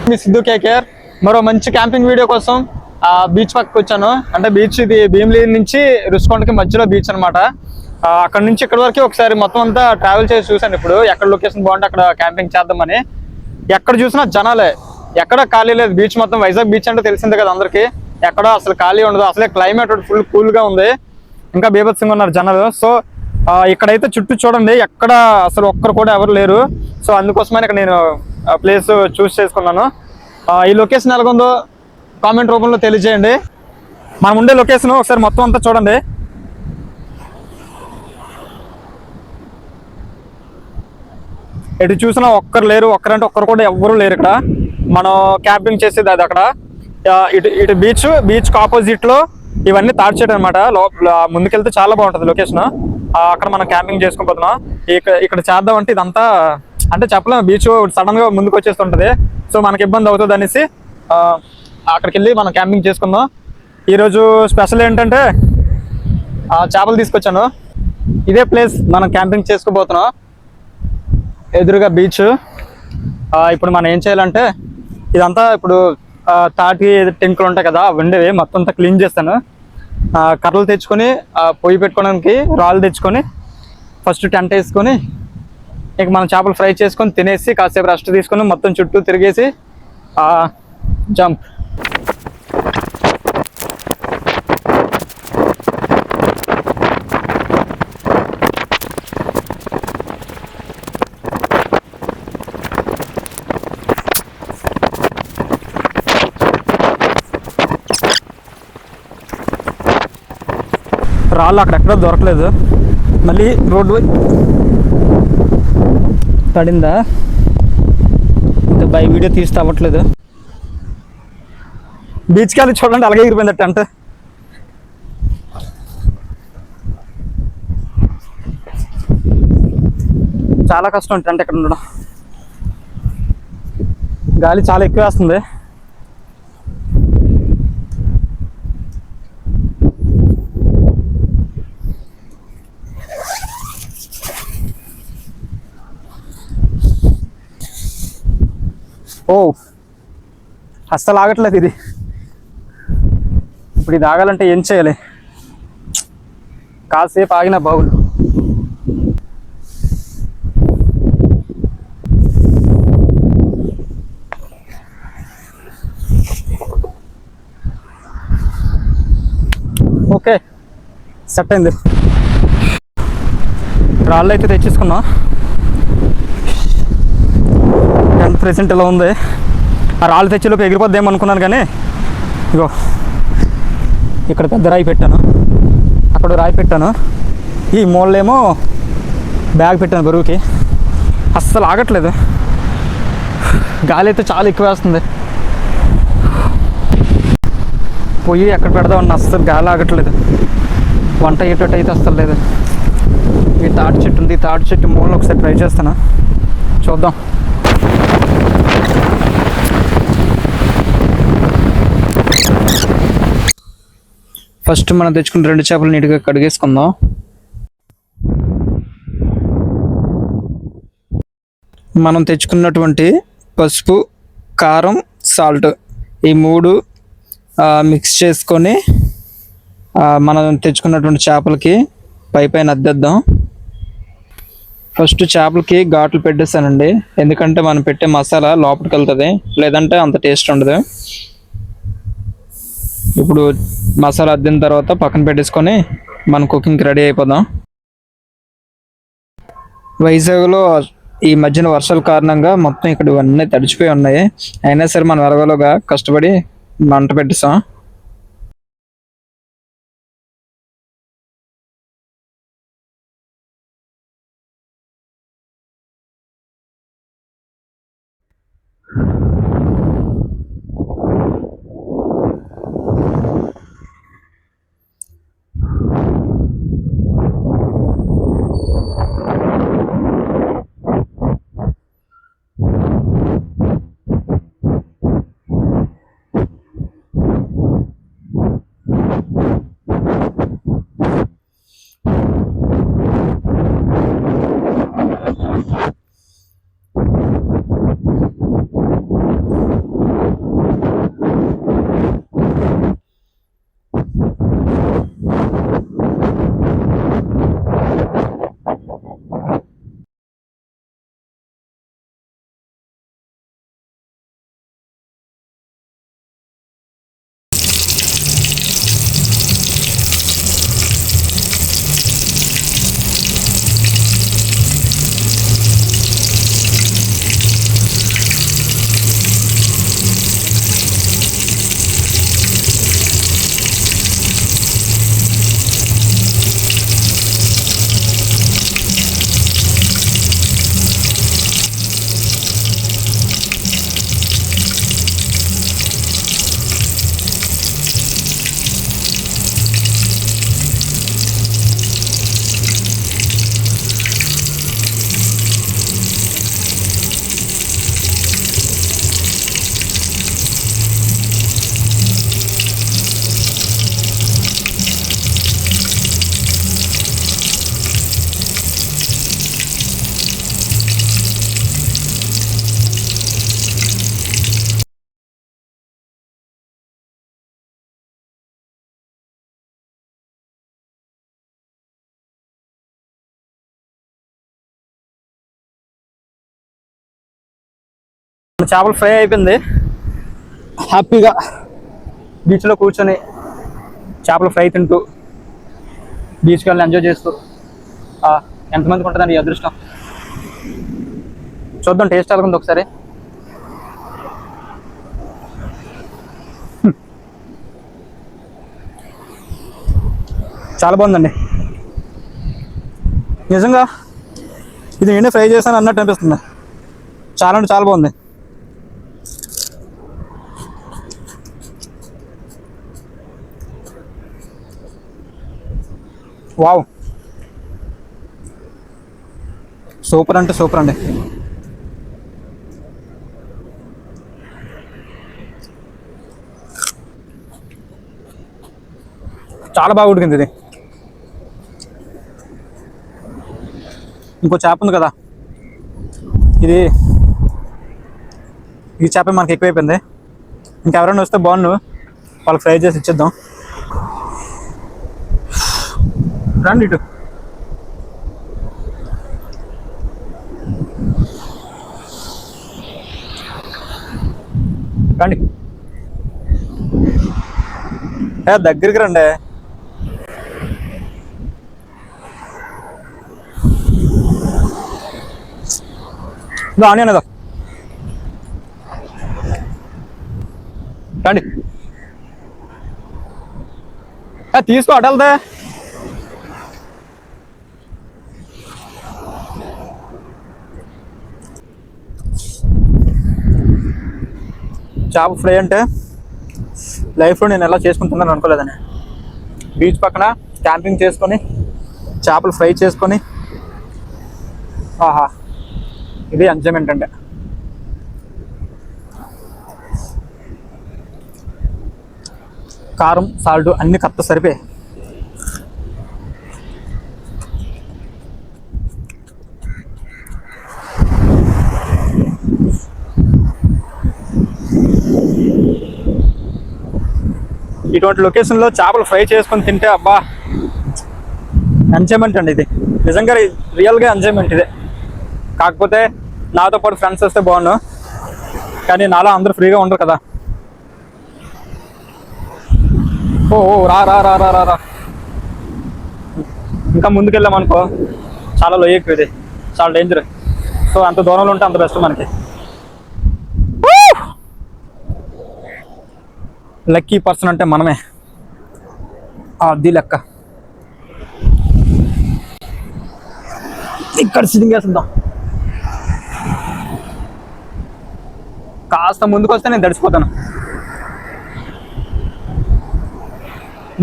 మీ Siddhu KKR మరో మంచి camping video కోసం బీచ్ పక్కకి వచ్చాను. అంటే బీచ్ ఇది భీమిలి నుంచి రుషికొండకి మధ్యలో బీచ్ అనమాట. అక్కడ నుంచి ఇక్కడ వరకు ఒకసారి మొత్తం అంతా ట్రావెల్ చేసి చూసాను. ఇప్పుడు ఎక్కడ లొకేషన్ బాగుంటే అక్కడ క్యాంపింగ్ చేద్దామని. ఎక్కడ చూసినా జనాలే, ఎక్కడ ఖాళీ లేదు. బీచ్ మొత్తం వైజాగ్ బీచ్ అంటే తెలిసిందే కదా అందరికి. ఎక్కడ అసలు ఖాళీ ఉండదు. అసలే క్లైమేట్ ఫుల్ కూల్గా ఉంది. ఇంకా బీభత్సంగా ఉన్నారు జనాలు. సో ఇక్కడైతే చుట్టూ చూడండి, ఎక్కడ అసలు ఒక్కరు కూడా ఎవరు లేరు. సో అందుకోసమని ఇక్కడ నేను ప్లేస్ చూస్ చేసుకున్నాను. ఈ లొకేషన్ ఎలాగుందో కామెంట్ రూపంలో తెలియజేయండి. మనం ఉండే లొకేషన్ ఒకసారి మొత్తం అంతా చూడండి. ఎటు చూసినా ఒక్కరు లేరు. ఒక్కరంటే ఒక్కరు కూడా ఎవ్వరు లేరు. ఇక్కడ మనం క్యాంపింగ్ చేసేది అది అక్కడ. ఇటు బీచ్కి ఆపోజిట్లో ఇవన్నీ తాడి చెట్టు అనమాట. ముందుకెళ్తే చాలా బాగుంటుంది లొకేషన్. అక్కడ మనం క్యాంపింగ్ చేసుకుపోతున్నాం. ఇక్కడ చేద్దామంటే ఇదంతా అంటే చెప్పలేము. బీచ్ సడన్ గా ముందుకు వచ్చేస్తుంటది. సో మనకి ఇబ్బంది అవుతుంది అనేసి అక్కడికి వెళ్ళి మనం క్యాంపింగ్ చేసుకుందాం. ఈరోజు స్పెషల్ ఏంటంటే చేపలు తీసుకొచ్చాను. ఇదే ప్లేస్ మనం క్యాంపింగ్ చేసుకోబోతున్నాం. ఎదురుగా బీచ్. ఇప్పుడు మనం ఏం చేయాలంటే ఇదంతా ఇప్పుడు తాటి టెంకులు ఉంటాయి కదా, ఉండేవి మొత్తం అంతా క్లీన్ చేస్తాను. కర్రలు తెచ్చుకొని పొయ్యి పెట్టుకోవడానికి రాళ్ళు తెచ్చుకొని ఫస్ట్ టెంట్ వేసుకొని ఇక మనం చేపలు ఫ్రై చేసుకొని తినేసి కాసేపు రెస్ట్ తీసుకొని మొత్తం చుట్టూ తిరిగేసి జంప్. రాళ్ళు అక్కడెక్కడ దొరకలేదు. మళ్ళీ రోడ్డు పడిందా ఇంకా బై వీడియో తీస్తే అవ్వట్లేదు. బీచ్కి వెళ్ళి చూడండి, అలాగే ఎగిరిపోయిందట. అంటే చాలా కష్టం అంటే ఇక్కడ ఉండడం. గాలి చాలా ఎక్కువ వేస్తుంది. ఓ అస్సలు ఆగట్లేదు ఇది. ఇప్పుడు ఇది ఆగాలంటే ఏం చేయాలి? కాసేపు ఆగిన బాగుండు. ఓకే, సెట్ అయింది. రాళ్ళు అయితే తెచ్చేసుకున్నా. ప్రెసెంట్ ఇలా ఉంది. ఆ రాళ్ళు తెచ్చేలోపు ఎగిరిపోద్దేమో అనుకున్నాను, కానీ ఇగో ఇక్కడ పెద్ద రాయి పెట్టాను, అక్కడ రాయి పెట్టాను, ఈ మూలలేమో బ్యాగ్ పెట్టాను బరువుకి. అస్సలు ఆగట్లేదు. గాలి అయితే చాలా ఎక్కువ వేస్తుంది. పొయ్యి ఎక్కడ పెడదామన్నా అస్సలు గాలి ఆగట్లేదు. వంట అయ్యేటట్టు అయితే అస్సలు లేదు. ఈ తాటి చెట్టు ఉంది, తాటి చెట్టు మూలలో ఒకసారి ట్రై చేస్తాను, చూద్దాం. ఫస్ట్ మనం తెచ్చుకున్న 2 చేపలు నీట్గా కడిగేసుకుందాం. మనం తెచ్చుకున్నటువంటి పసుపు, కారం, సాల్ట్ ఈ 3 మిక్స్ చేసుకొని మనం తెచ్చుకున్నటువంటి చేపలకి పైన అద్దేద్దాం. ఫస్ట్ చేపలకి ఘాట్లు పెట్టేస్తానండి, ఎందుకంటే మనం పెట్టే మసాలా లోపలికి వెళ్తుంది, లేదంటే అంత టేస్ట్ ఉండదు. ఇప్పుడు మసాలా అద్దిన తర్వాత పక్కన పెట్టేసుకొని మన కుకింగ్కి రెడీ అయిపోదాం. వైజాగ్లో ఈ మధ్యన వర్షాల కారణంగా మొత్తం ఇక్కడ ఇవన్నీ తడిచిపోయి ఉన్నాయి. అయినా సరే మనం ఎలాగోలాగా కష్టపడి మంట పెట్టేసాం. చేపలు ఫ్రై అయిపోయింది. హ్యాపీగా బీచ్లో కూర్చొని చేపలు ఫ్రై తింటూ బీచ్కి వెళ్ళి ఎంజాయ్ చేస్తూ ఎంతమందికి ఉంటుందండి ఈ అదృష్టం. చూద్దాం టేస్ట్ ఎలా ఉంది ఒకసారి. చాలా బాగుందండి నిజంగా. ఇది నేనే ఫ్రై చేశాను అన్నట్టు అనిపిస్తుంది. చాలా అంటే చాలా బాగుంది. వావ్, సూపర్ అంటే సూపర్ అండి. చాలా బాగా ఉడికింది ఇది. ఇంకో చేప ఉంది కదా, ఇది ఈ చేప మనకి ఎక్కువైపోయింది. ఇంకెవరైనా వస్తే బాగుండు, వాళ్ళకి ఫ్రై చేసి ఇచ్చేద్దాం. రండి ఇటు. రండి దగ్గరికి రండి. ఆనియన్ ఏదో రండి తీసుకో అటల్దే. చేప ఫ్రై అంటే లైఫ్లో నేను ఎలా చేసుకుంటున్నాను అనుకోలేదని. బీచ్ పక్కన క్యాంపింగ్ చేసుకొని చేపలు ఫ్రై చేసుకొని ఆహా, ఇది ఎంజాయ్మెంట్ అంటే. కారం సాల్ట్ అన్నీ కరెక్ట్ సరిపోయి. ఇటువంటి లొకేషన్లో చేపలు ఫ్రై చేసుకొని తింటే అబ్బా ఎంజాయ్మెంట్ అండి. ఇది నిజంగా రియల్గా ఎంజాయ్మెంట్ ఇదే. కాకపోతే నాతో పాటు ఫ్రెండ్స్ వస్తే బాగుండు, కానీ నాలో అందరూ ఫ్రీగా ఉండరు కదా. ఓ రా రా రా రా రా ఇంకా ముందుకెళ్ళామనుకో చాలా లోయ ఎక్కువ, ఇది చాలా డేంజర్. సో అంత దూరంలో ఉంటే అంత బెస్ట్ మనకి. లక్కీ పర్సన్ అంటే మనమే, అది లెక్క. ఇక్కడ సిట్టింగ్ వేస్తుందాం. కాస్త ముందుకు వస్తే నేను తడిసిపోతాను.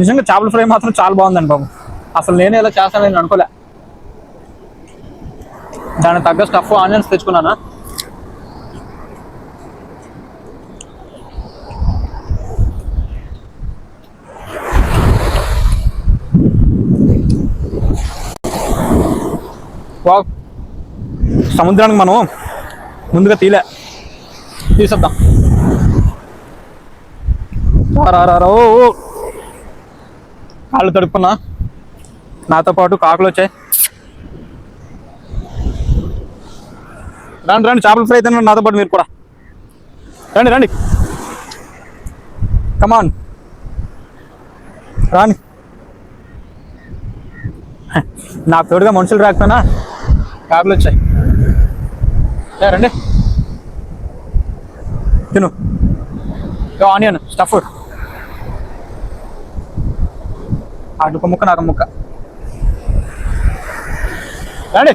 నిజంగా చేపల ఫ్రై మాత్రం చాలా బాగుందండి బాబు. అసలు నేను ఎలా చేస్తాను నేను అనుకోలే. దానికి తగ్గ స్టఫ్ ఆనియన్స్ తెచ్చుకున్నాను. సముద్రానికి మనం ముందుగా తీసేద్దాం. ఓ కాళ్ళు తడుపుకున్నా, నాతో పాటు కాకులు వచ్చాయి. రండి రండి, చేపల ఫ్రై తినండి నాతో పాటు మీరు కూడా. రండి రండి, కమాన్ రాని. నాకు తోడుగా మనుషులు రాకపోయినా కాకులు వచ్చాయి. రండి తిను. ఆనియన్ స్టఫ్, అటుక ముక్క నాకు ముక్క. రండి.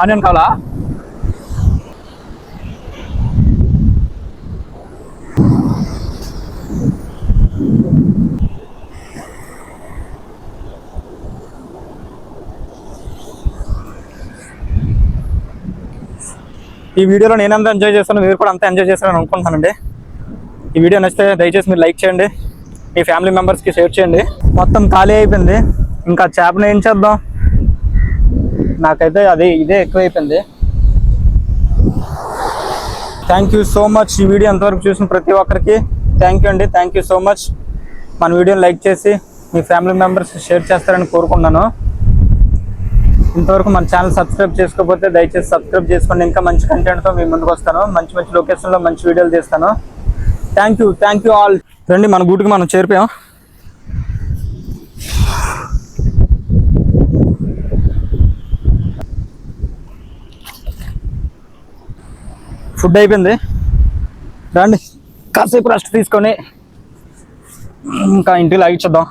ఆనియన్ కావాలా? ఈ వీడియోలో నేను ఎంత ఎంజాయ్ చేస్తాను, మీరు కూడా అంత ఎంజాయ్ చేస్తారని అనుకుంటున్నానండి. ఈ వీడియో నచ్చితే దయచేసి మీరు లైక్ చేయండి, మీ ఫ్యామిలీ మెంబర్స్కి షేర్ చేయండి. మొత్తం ఖాళీ అయిపోయింది, ఇంకా చేపను ఏం చేద్దాం. నాకైతే ఇదే ఎక్కువైపోయింది. Thank you so much. ఈ వీడియో ఎంతవరకు చూసిన ప్రతి ఒక్కరికి థ్యాంక్ యూ అండి. Thank you so much. మన వీడియోని లైక్ చేసి మీ ఫ్యామిలీ మెంబర్స్కి షేర్ చేస్తారని కోరుకున్నాను. ఇంతవరకు మన ఛానల్ సబ్స్క్రైబ్ చేసుకోకపోతే దయచేసి సబ్స్క్రైబ్ చేసుకోండి. ఇంకా మంచి కంటెంట్తో మీ ముందుకు వస్తాను. మంచి మంచి లొకేషన్లో మంచి వీడియోలు తీస్తాను. Thank you all. రండి, మన గూటికి మనం చేరిపోయాం. ఫుడ్ అయిపోయింది. రండి, కాసేపు రెస్ట్ తీసుకొని ఇంకా ఇంటికి లాగిచ్చేద్దాం.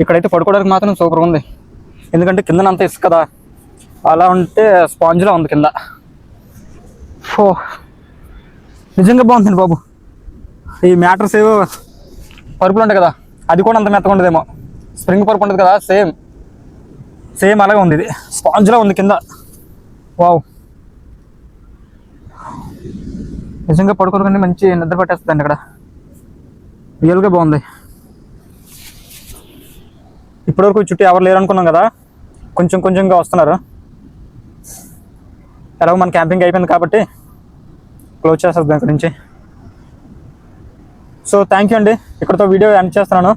ఇక్కడైతే పడుకోవడానికి మాత్రం సూపర్గా ఉంది. ఎందుకంటే కిందనంతా ఇసుక కదా, అలా ఉంటే స్పాంజ్లా ఉంది కింద. ఓ నిజంగా బాగుందండి బాబు. ఈ మ్యాట్రస్ ఏవో పరుపులు ఉంటాయి కదా, అది కూడా అంత మెత్తగా ఉండదేమో. స్ప్రింగ్ పరుపు ఉంటుంది కదా, సేమ్ అలాగే ఉంది. ఇది స్పాంజ్లా ఉంది కింద. వావ్, నిజంగా పడుకోవడానికి మంచి నిద్ర పట్టేస్తుందండి ఇక్కడ. రియల్గా బాగుంది. ఇప్పటివరకు చుట్టూ ఎవరు లేరు అనుకున్నాం కదా, కొంచెంగా వస్తున్నారు. ఎలాగో మన క్యాంపింగ్ అయిపోయింది కాబట్టి క్లోజ్ చేసేద్దాం ఇక్కడ నుంచి. సో థ్యాంక్ యూ అండి, ఇక్కడితో వీడియో ఎండ్ చేస్తున్నాను.